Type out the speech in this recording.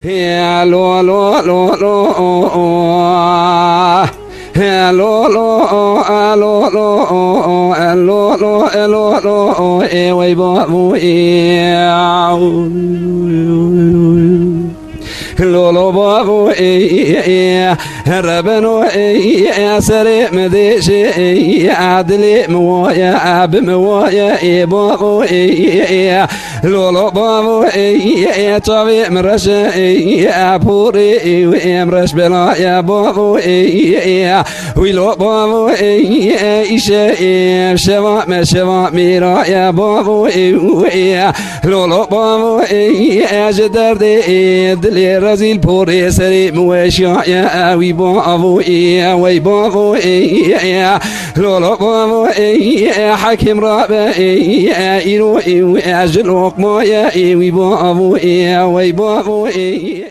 يا لو لو لو لو يا لو لو لو لو لو لو لو لو اي وي بو لولو بابو اي ربنو اي سري مديشي عدلي موايا بموايا اي بابو اي لولو بابو اي طبي مرش اي بوري اي مرش بلا يا بابو اي ويلو بابو اي شي شوا ما شوا ميرا يا بابو اي لولو بابو اي جدر دي دلي رزيل بوري سري موشيا يا وي بابو اي وي بابو اي لولو بابو اي حكيم رابع اي ايرو اي اجلوك مويا اي وي بابو اي وي بابو اي